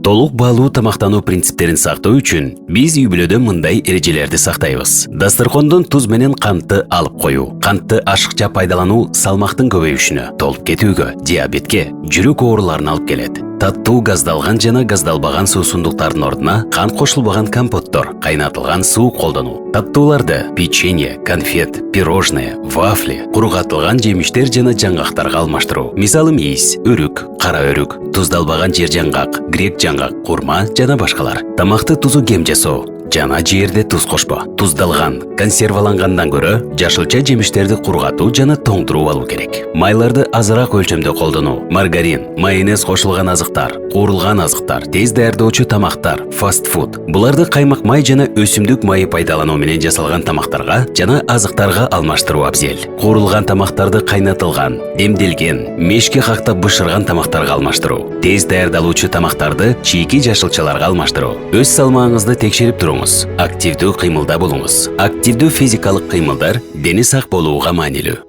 Толук баалуу тамактануу принциптерин сактоо үчүн биз үй-бүлөдө мындай эрежелерди сактайбыз. Дасторкондон туз менен кантты алып коюу, кантты ашыкча пайдалануу салмактын көбөйүшүнө, толуп кетүүгө, диабетке, жүрөк ооруларына алып келет. Таттуу газдалган жана газдалбаган суусундуктардын ордуна кант кошулбаган компоттор, кайнатылган суу колдонуу. Таттууларды печенье, конфет, пирожное, вафли, куругатылган жемиштер жана жаңгактарга алмаштыруу. Мисалы мейиз, өрүк, кара өрүк, туздалбаган жер жаңгак, грек жаңгак, курма жана башкалар. Тамакты тузу кем жасоо жана жерде туз кошпо. Туздалган, консервалангандан көрө жашылча жемиштерди кургатуу жана тоңдуруп алуу керек. Майларды азыраак өлчөмдө колдонуу. Маргарин, майонез кошулган азыктар, куурулган азыктар, тез даярдоочу тамактар, фастфуд. Буларды каймак май жана өсүмдүк майы пайдалануу менен жасалган тамактарга жана азыктарга алмаштыруу абзел. Куурулган тамактарды кайнатылган, демделген, мешке кактап бышырган тамактарга алмаштыруу. Тез даярдалуучу тамактарды чийки жашылчаларга алмаштыруу. Өз салмагыңызды текшерип туруңуз. Активдүү кыймылда болуңуз. Активдүү физикалык кыймылдар дени сак болууга маанилүү.